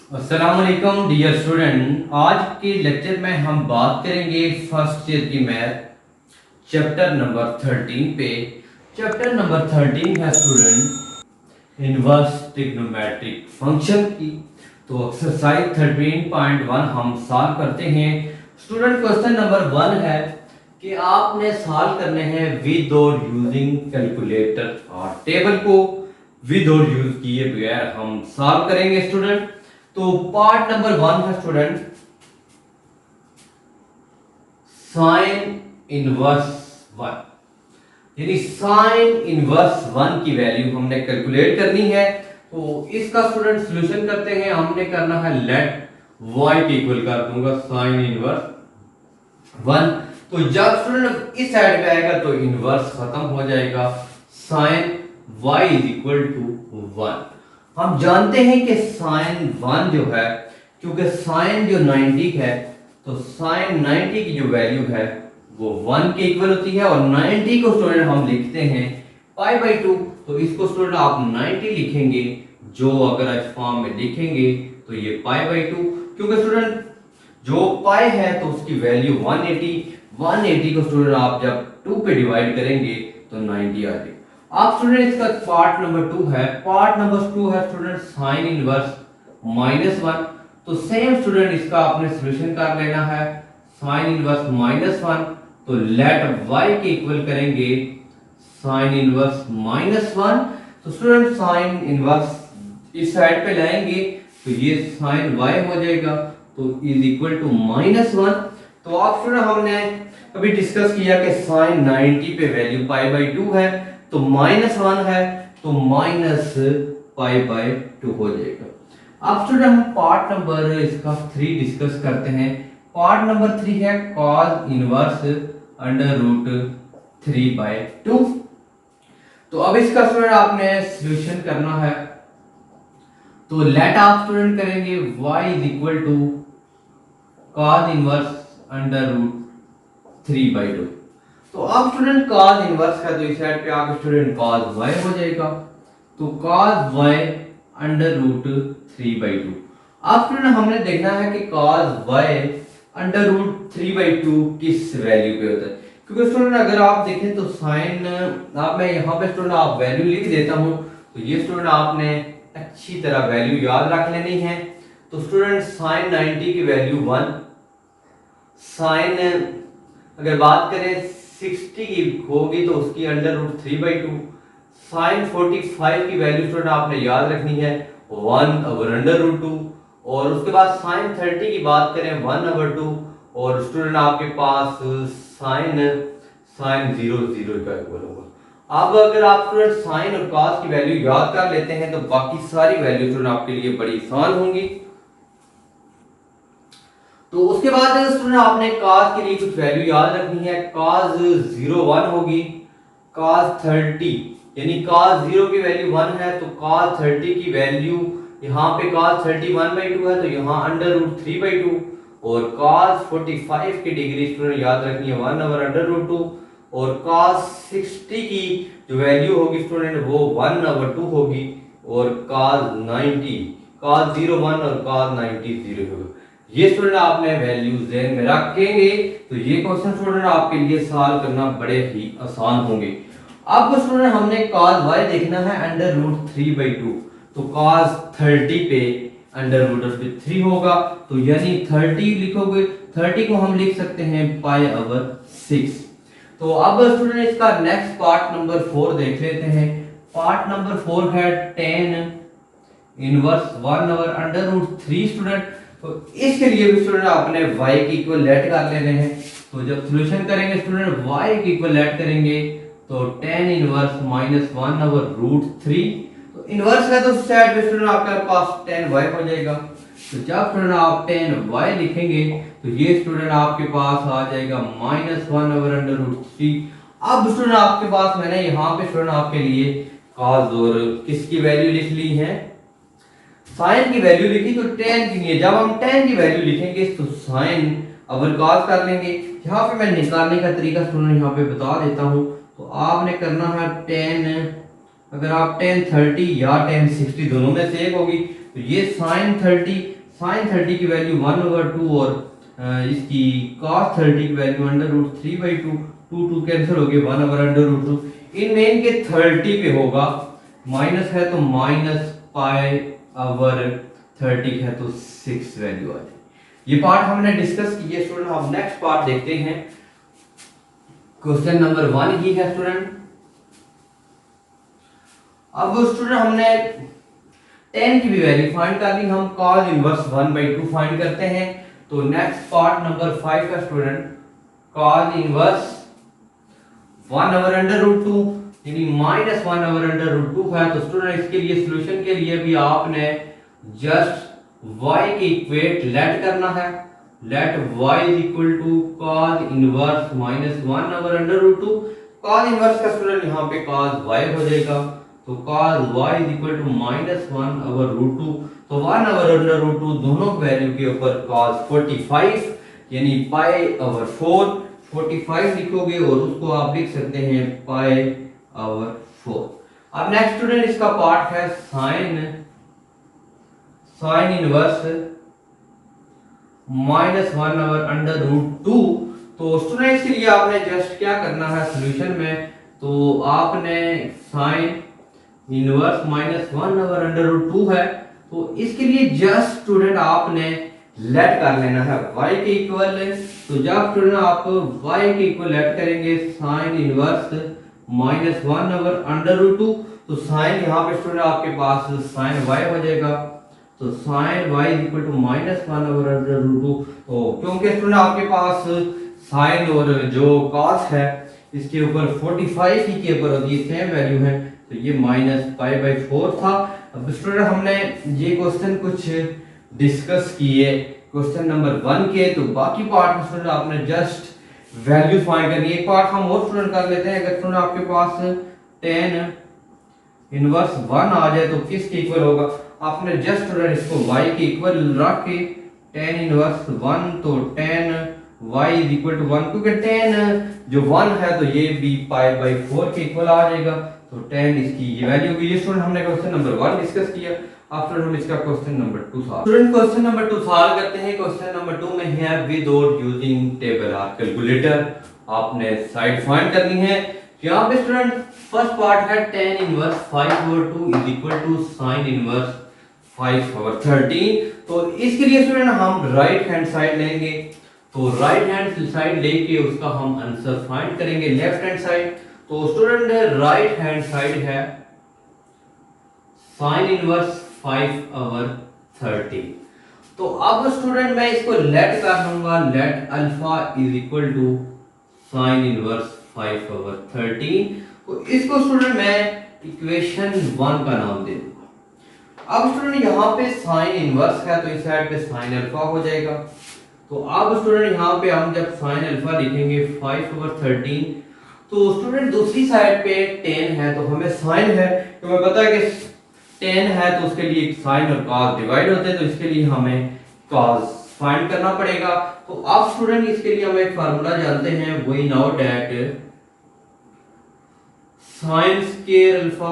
अस्सलाम वालेकुम dear student. आज के लेक्चर में हम बात करेंगे फर्स्ट ईयर की मैथ चैप्टर नंबर 13 पे। चैप्टर नंबर 13 है स्टूडेंट इनवर्स ट्रिग्नोमेट्रिक फंक्शन की। तो एक्सरसाइज 13.1 हम सॉल्व करते हैं। स्टूडेंट क्वेश्चन नंबर 1 है कि आपने सॉल्व करने हैं विद और यूजिंग कैलकुलेटर और टेबल को विद और यूज किए बगैर हम सॉल्व करेंगे स्टूडेंट। तो पार्ट नंबर 1 है स्टूडेंट साइन इनवर्स 1, यानी साइन इनवर्स 1 की वैल्यू हमने कैलकुलेट करनी है। तो इसका स्टूडेंट सॉल्यूशन करते हैं। हमने करना है लेट y इक्वल कर दूंगा साइन इनवर्स 1। तो जब स्टूडेंट इस साइड पे आएगा तो इनवर्स खत्म हो जाएगा, sine y is equal to 1। हम जानते हैं कि साइन 1 जो है, क्योंकि साइन जो 90 है तो साइन 90 की जो वैल्यू है वो 1 के इक्वल होती है। और 90 को स्टूडेंट हम लिखते हैं पाई बाई 2। तो इसको स्टूडेंट आप 90 लिखेंगे, जो अगर इस फॉर्म में लिखेंगे तो ये पाई बाई 2, क्योंकि स्टूडेंट जो पाई है तो उसकी वैल्यू 180 को स्टूडेंट आप जब 2 पे डिवाइड करेंगे तो 90 आ जाएगा। आप स्टूडेंट इसका पार्ट नंबर 2 है। पार्ट नंबर 2 है स्टूडेंट साइन इनवर्स -1। तो सेम स्टूडेंट इसका आपने सॉल्यूशन कर लेना है। साइन इनवर्स -1 तो लेट y के इक्वल करेंगे साइन इनवर्स -1। तो स्टूडेंट साइन इनवर्स इस साइड पे लाएंगे तो ये साइन y हो जाएगा, तो इज इक्वल टू -1। तो आप स्टूडेंट हमने अभी डिस्कस किया कि साइन 90 पे वैल्यू पाई बाई 2 है, तो -1 है तो माइनस पाई बाई 2 हो जाएगा। अब स्टूडेंट हम पार्ट नंबर इसका 3 डिस्कस करते हैं। पार्ट नंबर 3 है cos इनवर्स अंडर रूट 3/2। तो अब इसका स्टूडेंट आपने सॉल्यूशन करना है। तो लेट आप स्टूडेंट करेंगे y is equal to cos inverse under root 3/2। तो अब स्टूडेंट cos इनवर्स है तो इस साइड पे आप स्टूडेंट cos y हो जाएगा, तो cos y अंडर रूट 3/2। अब स्टूडेंट हमने देखना है कि cos y अंडर रूट 3/2 किस वैल्यू पे होता है, क्योंकि स्टूडेंट अगर आप देखें तो साइन आप मैं यहाँ पे स्टूडेंट आप वैल्यू लिख देता हूँ। तो ये स्टूडेंट आपने अच्छी तरह वैल्यू याद रख लेनी है। तो स्टूडेंट साइन 90 की वैल्यू 1, साइन अगर बात करें 60 की होगी तो उसकी अंडर रूट 3/2। साइन 45 की वैल्यू स्टूडेंट आपने याद रखनी है 1/√2। और उसके बाद साइन 30 की बात करें 1/2। और स्टूडेंट आपके पास साइन 0 का इक्वल होगा। अब अगर आप स्टूडेंट साइन और कॉस की वैल्यू याद कर लेते हैं तो बाकी सारी वैल्यू स्टूडेंट आपके लिए बड़ी आसान होंगी। तो उसके बाद स्टूडेंट आपने cos के लिए कुछ वैल्यू याद रखनी है। cos 0 1 होगी, cos 30 यानी cos 0 की वैल्यू 1 है तो cos 30 की वैल्यू यहाँ पे cos 30 1/2 है तो यहाँ अंडर रूट 3/2। और cos 45 की डिग्री स्टूडेंट याद रखनी है 1/√2। और cos 60 की जो वैल्यू होगी स्टूडेंट वो 1/2 होगी। और cos 0 1 और cos 90 0 होगा। ये स्टूडेंट आपने वैल्यू ज़हन में रखेंगे तो ये क्वेश्चन स्टूडेंट आपके लिए सॉल्व करना बड़े ही आसान होंगे। अब स्टूडेंट हमने cos y देखना है अंडर रूट 3/2। तो cos 30 पे अंडर रूट 3 होगा, तो यानी 30 लिखोगे, 30 को हम लिख सकते हैं π/6। तो अब स्टूडेंट इसका नेक्स्ट पार्ट नंबर 4 देख लेते हैं। पार्ट नंबर 4 है tan इनवर्स 1/√3 स्टूडेंट। तो इसके लिए भी स्टूडेंट आपने y की इक्वल लेट कर लेने हैं। तो जब सॉल्यूशन करेंगे स्टूडेंट y की इक्वल लेट करेंगे तो tan इनवर्स -1/√3। तो इनवर्स है तो साइड पे स्टूडेंट आपके पास tan y हो जाएगा। तो जब स्टूडेंट आप tan y लिखेंगे तो ये स्टूडेंट आपके पास आ जाएगा -1/√3। अब स्टूडेंट आपके पास मैंने यहाँ पे स्टूडेंट आपके लिए cos और किसकी वैल्यू लिख ली है, साइन की वैल्यू लिखी तो tan की नहीं है। जब हम tan की वैल्यू लिखेंगे तो साइन अवर cos कर लेंगे। यहाँ पे मैं निकालने का तरीका स्टूडेंट यहाँ पे बता देता हूँ। तो आपने करना है tan, अगर आप tan 30 या tan 60 दोनों में से एक होगी तो ये साइन 30 साइन 30 की वैल्यू 1/2 और इसकी cos 30 की वैल्यू √3/2, 2 कैंसिल हो गए 1/√2। इनमें इनके 30 पे होगा, माइनस है तो -π/30 है तो 6 वैल्यू आ जाएगी। ये पार्ट हमने डिस्कस किया स्टूडेंट। हम नेक्स्ट पार्ट देखते हैं। क्वेश्चन नंबर 1 ही है स्टूडेंट। अब स्टूडेंट हमने 10 की भी वैल्यू फाइंड कर ली, हम cos इनवर्स 1/2 फाइंड करते हैं। तो नेक्स्ट पार्ट नंबर 5 का स्टूडेंट cos इनवर्स 1/√2 यानी -1/√2 है। तो स्टूडेंट इसके लिए सॉल्यूशन के लिए भी आपने जस्ट y के इक्वेट लेट करना है। Let y is equal to cos inverse -1/√2। cos inverse का स्टूडेंट यहाँ पे cos y हो जाएगा, तो cos y is equal to -1/√2। तो 1/√2 दोनों वैल्यू के ऊपर cos 45 यानी π/4 45 लिखोगे और उसको आप लिख सकते हैं π/4। अब नेक्स्ट स्टूडेंट इसका पार्ट है साइन इनवर्स -1/√2। तो स्टूडेंट इसके लिए आपने जस्ट क्या करना है सॉल्यूशन में, तो आपने साइन इनवर्स -1/√2 है, तो इसके लिए जस्ट स्टूडेंट आपने लेट कर लेना है y के इक्वल। तो जब स्टूडेंट आप y के इक्वल लेट करेंगे साइन इनवर्स -1/√2, तो साइन यहाँ पे स्टूडेंट आपके पास साइन y हो जाएगा, तो sine y is equal to -1/√2। तो क्योंकि स्टूडेंट आपके पास साइन और जो cos है इसके ऊपर 45 ही के ऊपर होती है, सेम वैल्यू है, तो ये -π/4 था। अब स्टूडेंट हमने ये क्वेश्चन कुछ डिस्कस किए क्वेश्चन नंबर 1 के, तो बाकी पार्ट में स्टूडेंट आपने जस्ट वैल्यू फाइंड करनी है। एक पार्ट हम और स्टूडेंट कर लेते हैं। अगर स्टूडेंट आपके पास tan इनवर्स 1 आ जाए तो किसके इक्वल होगा, आपने जस्ट स्टूडेंट इसको y के इक्वल रख के tan इनवर्स 1, तो tan y is equal to 1, क्योंकि tan जो 1 है तो ये भी π/4 के इक्वल आ जाएगा, तो tan इसकी ये वैल्यू होगी। ये स्टूडेंट हमने क्वेश्चन नंबर 1 डिस्कस किया। आफ्टर हम इसका question number 2 solve student question number 2 solve करते हैं। क्वेश्चन नंबर 2 में है विदाउट यूजिंग टेबल और कैलकुलेटर आपने साइड फाइंड करनी है। यहाँ पे स्टूडेंट फर्स्ट पार्ट है tan inverse 5/2 is equal to sin inverse 5/13। तो इसके लिए स्टूडेंट हम राइट हैंड साइड लेंगे, तो राइट हैंड साइड लेके उसका हम आंसर फाइंड करेंगे लेफ्ट हैंड साइड। तो स्टूडेंट राइट हैंड साइड है sin इनवर्स 5/13। तो अब स्टूडेंट मैं इसको लेट कर लूंगा, let alpha is equal to sin inverse 5/13। तो इसको स्टूडेंट मैं इक्वेशन 1 का नाम दे दूंगा। अब स्टूडेंट यहाँ पे sin इनवर्स है तो इस साइड पे sin अल्फा हो जाएगा। तो अब स्टूडेंट यहाँ पे हम जब sin अल्फा लिखेंगे 5/13, तो स्टूडेंट दूसरी साइड पे tan है तो हमें sin है, तो हमें पता है कि tan है तो उसके लिए sin और cos डिवाइड होते हैं, तो इसके लिए हमें cos फाइंड करना पड़ेगा। तो अब स्टूडेंट इसके लिए हम एक फार्मूला जानते हैं, we know that sin square alpha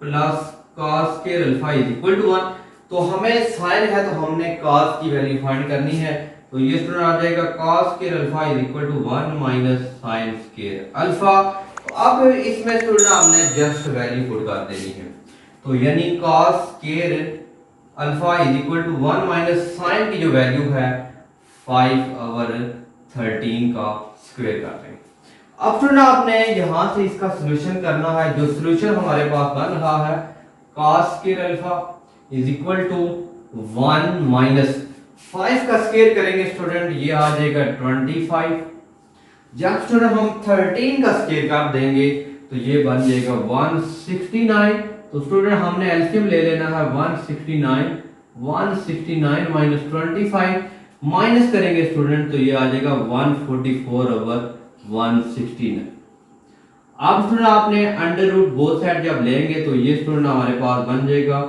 plus cos square alpha is equal to 1। तो हमें sin है तो हमने cos की वैल्यू फाइंड करनी है, तो ये स्टूडेंट आ जाएगा cos square alpha is equal to 1 minus sin square alpha. तो अब इसमें स्टूडेंट हमने जस्ट वैल्यू पुट कर देनी है, तो यानी cos square alpha is equal to 1 minus sin की जो वैल्यू है 5/13 का स्क्वायर कर देंगे। अब स्टूडेंट आपने यहां से इसका सॉल्यूशन करना है। जो सॉल्यूशन हमारे पास बन रहा है cos square alpha is equal to 1 minus 5 का स्क्वायर करेंगे स्टूडेंट, ये आ जाएगा 25। जब स्टूडेंट हम 13 का स्क्वायर कर देंगे तो ये बन जाएगा 169। तो स्टूडेंट हमने एलसीएम ले लेना है 169 माइनस 25 माइनस करेंगे स्टूडेंट, तो ये आ जाएगा 144/169। अब स्टूडेंट आपने अंडर रूट बोथ साइड जब लेंगे तो ये स्टूडेंट हमारे पास बन जाएगा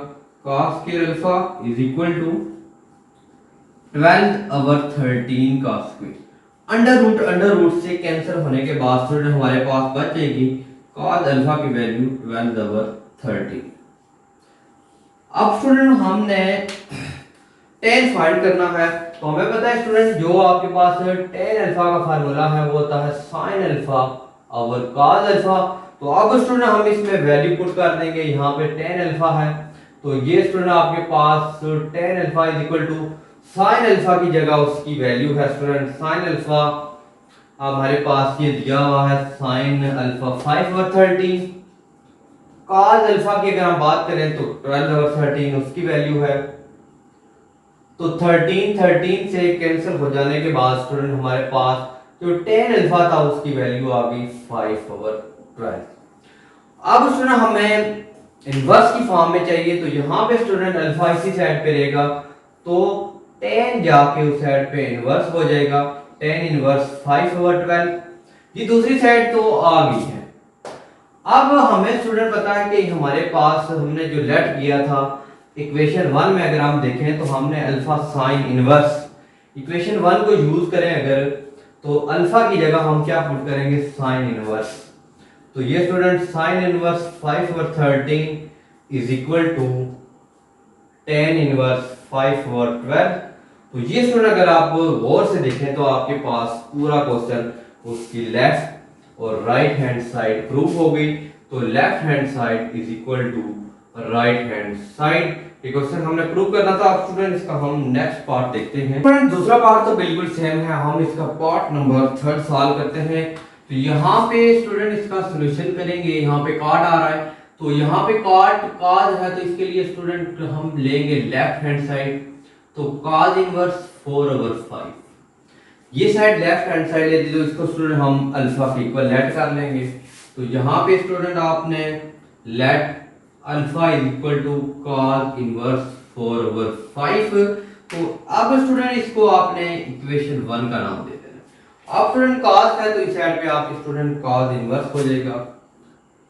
cos square alpha is equal to 12/13 का स्क्वायर। अंडर रूट से कैंसिल होने के बाद स्टूडेंट हमारे पास बच जाएगी cos अल्फा की वैल्यू 12/13। अब स्टूडेंट हमने टेन फाइंड करना है। तो हमें पता है स्टूडेंट, जो आपके पास टेन अल्फा का फार्मूला है वो होता है sine alpha over cos alpha. तो अब स्टूडेंट हम इसमें वैल्यू पुट कर देंगे। यहाँ पे टेन अल्फा है, तो ये स्टूडेंट आपके पास tan alpha is equal to sine alpha की जगह उसकी वैल्यू है स्टूडेंट साइन अल्फा, हमारे पास ये दिया हुआ है sine alpha 5 over 13। Cos alpha की अगर हम बात करें तो 12 ओवर 13 उसकी वैल्यू है। तो 13 से कैंसिल हो जाने के बाद स्टूडेंट हमारे पास जो टेन अल्फा था उसकी वैल्यू आ गई 5 ओवर 12। अब स्टूडेंट हमें इनवर्स की फॉर्म में चाहिए, तो यहाँ पे स्टूडेंट अल्फा इसी साइड पे रहेगा, तो टेन जाके उस साइड पे इनवर्स हो जाएगा, टेन इनवर्स 5 ओवर 12। ये दूसरी साइड तो आ गई है। अब हमें स्टूडेंट पता है कि हमारे पास हमने जो लेट किया था इक्वेशन 1 में, अगर हम देखें तो हमने अल्फा साइन इनवर्स इक्वेशन 1 को यूज करें अगर, तो अल्फा की जगह हम क्या पुट करेंगे साइन इनवर्स। तो ये student sine inverse 5 over 13 is equal to tan inverse 5 over 12। तो ये स्टूडेंट अगर आप गौर से देखें तो आपके पास पूरा क्वेश्चन उसकी लेफ्ट और राइट हैंड साइड प्रूफ हो गई। तो left hand side is equal to right hand side, ये क्वेश्चन हमने प्रूव करना था। अब स्टूडेंट इसका हम नेक्स्ट पार्ट देखते हैं। स्टूडेंट दूसरा पार्ट तो बिल्कुल सेम है, हम इसका पार्ट नंबर 3 सॉल्व करते हैं। तो यहाँ पे स्टूडेंट इसका सॉल्यूशन करेंगे। यहाँ पे कॉट आ रहा है, तो यहाँ पे कॉट कॉस है, तो इसके लिए स्टूडेंट हम लेंगे लेफ्ट हैंड साइड, तो कॉस इनवर्स 4 ओवर 5। ये साइड लेफ्ट हैंड साइड लेते तो इसको स्टूडेंट हम अल्फा के इक्वल लेट कर लेंगे। तो यहाँ पे स्टूडेंट आपने let alpha is equal to cos inverse 4 over 5। तो अब स्टूडेंट इसको आपने इक्वेशन 1 का नाम दे देना। अब स्टूडेंट कॉस है तो इस साइड पे आप स्टूडेंट कॉस इनवर्स हो जाएगा,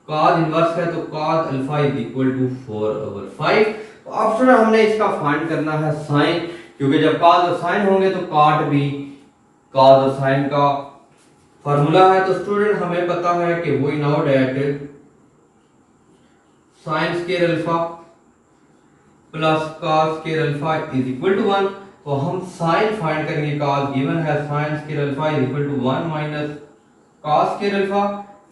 कॉस इनवर्स है तो cos alpha is equal to 4 over 5। तो अब स्टूडेंट हमने इसका फाइंड करना है साइन, क्योंकि जब कॉस और साइन होंगे तो कॉट भी कॉस और साइन का फार्मूला है। तो स्टूडेंट हमें पता है कि we know that sine square alpha plus cos square alpha is equal to 1। तो हम साइन फाइंड करेंगे, कॉस गिवन है sine square alpha is equal to 1 minus cos square alpha.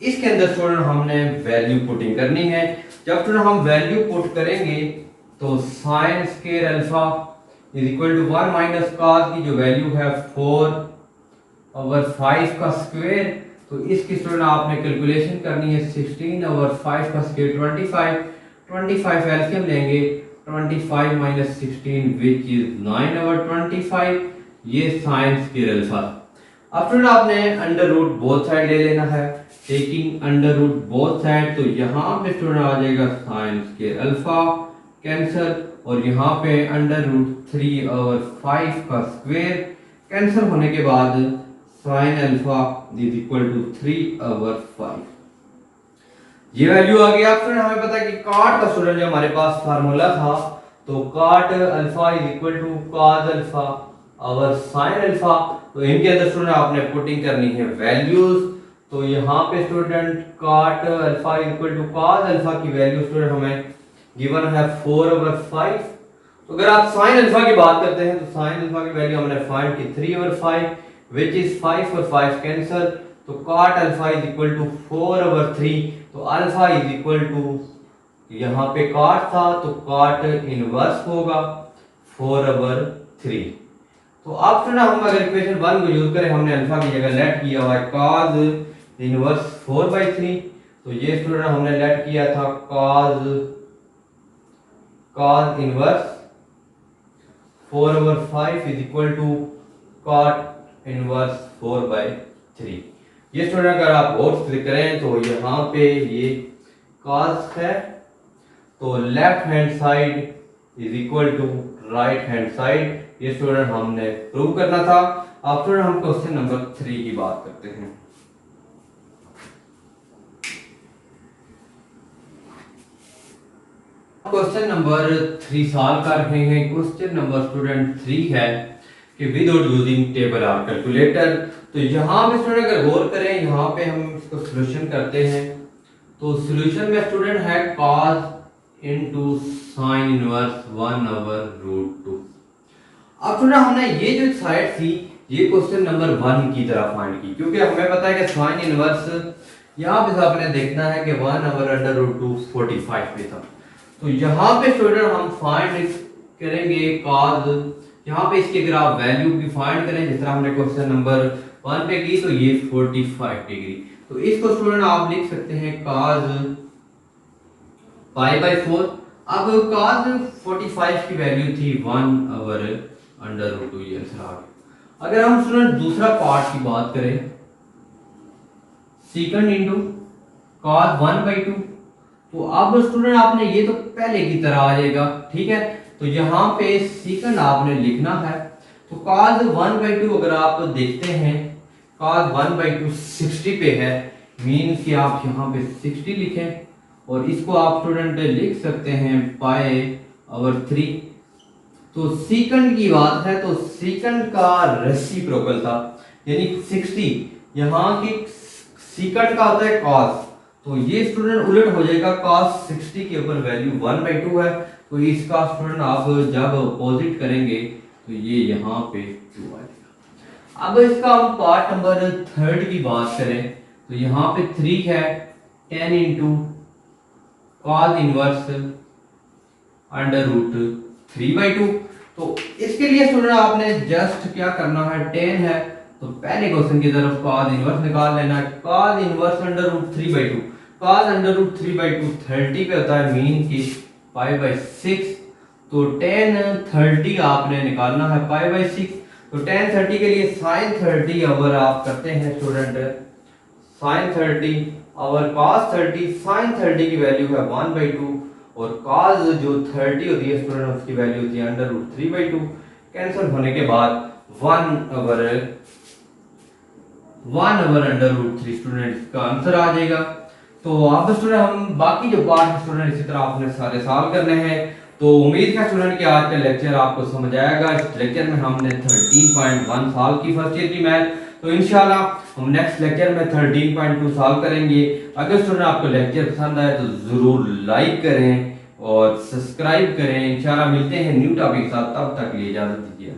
इसके अंदर स्टूडेंट हमने वैल्यू पुटिंग करनी है। जब स्टूडेंट हम वैल्यू पुट करेंगे तो sine square alpha is equal to 1 minus cos की जो वैल्यू है 4 ओवर 5 का स्क्वायर, तो इसकी स्टूडेंट आपने कैलकुलेशन करनी है 16 ओवर 5 का स्क्वायर 25 एलसीएम लेंगे, 25 माइनस 16 विच इज 9 ओवर 25, ये साइन स्क्वायर अल्फा। अब स्टूडेंट आपने अंडर रूट बोथ साइड ले लेना है, taking under root both side, तो यहाँ पे स्टूडेंट आ जाएगा साइन स्क्वायर अल्फा कैंसिल, और यहाँ पे अंडर रूट 3 ओवर 5 का स्क्वायर कैंसिल होने के बाद sine alpha is equal to 3 over 5, ये वैल्यू आ गई। अब स्टूडेंट हमें पता है कि कॉट का स्टूडेंट जो हमारे पास फार्मूला था, तो cot alpha is equal to cos alpha over sine alpha. तो इनके अंदर स्टूडेंट आपने पुटिंग करनी है वैल्यूज। तो यहाँ पे student cot alpha is equal to cos alpha की वैल्यू स्टूडेंट हमें गिवन है 4 ओवर 5। तो अगर आप साइन अल्फा की बात करते हैं तो साइन अल्फा की वैल्यू हमने फाइंड की 3 ओवर 5 विच इज 5 और 5 कैंसिल, तो cot alpha is equal to 4 over 3। तो अल्फा इज इक्वल टू, यहाँ पे कॉट था तो कॉट इनवर्स होगा 4 ओवर 3। तो अब स्टूडेंट हम अगर इक्वेशन 1 को यूज करें, हमने अल्फा की जगह लेट किया हुआ है cos इनवर्स 4/3, तो ये स्टूडेंट हमने लेट किया था cos inverse 4 over 5 is equal to cot inverse 4/3। ये स्टूडेंट अगर आप गौर से करें तो यहाँ पे ये cos है, तो left hand side is equal to right hand side, ये स्टूडेंट हमने प्रूव करना था। अब स्टूडेंट हम क्वेश्चन नंबर 3 की बात करते हैं। क्वेश्चन नंबर 3 सॉल्व कर रहे हैं। क्वेश्चन नंबर स्टूडेंट 3 है कि विदाउट यूजिंग टेबल और कैलकुलेटर। तो यहाँ पे स्टूडेंट अगर गौर करें, यहाँ पे हम इसको सॉल्यूशन करते हैं, तो सॉल्यूशन में स्टूडेंट है cos into sine inverse 1 over root 2। अब स्टूडेंट हमने ये जो साइड थी ये क्वेश्चन नंबर 1 की तरह फाइंड की, क्योंकि हमें पता है कि साइन इनवर्स यहाँ पे आपने देखना है कि 1/√2 45 पे था। तो यहाँ पे स्टूडेंट हम फाइंड करेंगे cos, यहाँ पे इसकी अगर आप वैल्यू की फाइंड करें जिस तरह हमने क्वेश्चन नंबर 1 पे की तो ये 45 डिग्री। तो इसको स्टूडेंट आप लिख सकते हैं cos π/4। अब cos 45 की वैल्यू थी 1/√2, ये आंसर आ गया। अगर हम स्टूडेंट दूसरा पार्ट की बात करें सेकंड इंटू cos 1/2, तो अब स्टूडेंट आपने ये तो पहले की तरह आ जाएगा, ठीक है। तो यहाँ पे सेकंड आपने लिखना है। तो cos 1/2 अगर आप देखते हैं cos 1/2 60 पे है, मीन कि आप यहाँ पे 60 लिखें और इसको आप स्टूडेंट लिख सकते हैं π/3। तो सेकंड की बात है तो सेकंड का रेसिप्रोकल था, यानी 60 यहाँ की सेकंड का होता है cos, तो ये स्टूडेंट उलट हो जाएगा। cos 60 के ऊपर वैल्यू 1/2 है, तो इसका स्टूडेंट आप जब अपोजिट करेंगे तो ये यहाँ पे 2 आएगा। अब इसका हम पार्ट नंबर 3 की बात करें तो यहाँ पे 3 है 10 इंटू cos इनवर्स √3/2। तो इसके लिए स्टूडेंट आपने जस्ट क्या करना है, 10 है तो पहले क्वेश्चन की तरफ cos इनवर्स निकाल लेना है। cos इनवर्स √3/2, cos √3/2 30 पे होता है, मीन की π/6। तो 10 30 आपने निकालना है π/6। तो 10 30 के लिए sin 30 अगर आप करते हैं स्टूडेंट sin 30 और cos 30, sin 30 की वैल्यू है 1/2 और cos जो 30 होती है स्टूडेंट उसकी वैल्यू होती है √3/2। कैंसिल होने के बाद 1/√3 स्टूडेंट का आंसर आ जाएगा। तो अब स्टूडेंट हम बाकी जो पार्ट स्टूडेंट इसी तरह आपने सारे सॉल्व करने हैं। तो उम्मीद है स्टूडेंट कि आज का लेक्चर आपको समझ आएगा। इस लेक्चर में हमने 13.1 सॉल्व की फर्स्ट ईयर की मैथ, तो इंशाल्लाह हम नेक्स्ट लेक्चर में 13.2 सॉल्व करेंगे। अगर स्टूडेंट आपको लेक्चर पसंद आए तो ज़रूर लाइक करें और सब्सक्राइब करें। इंशाल्लाह मिलते हैं न्यू टॉपिक के साथ, तब तक लिए इजाज़त दीजिए।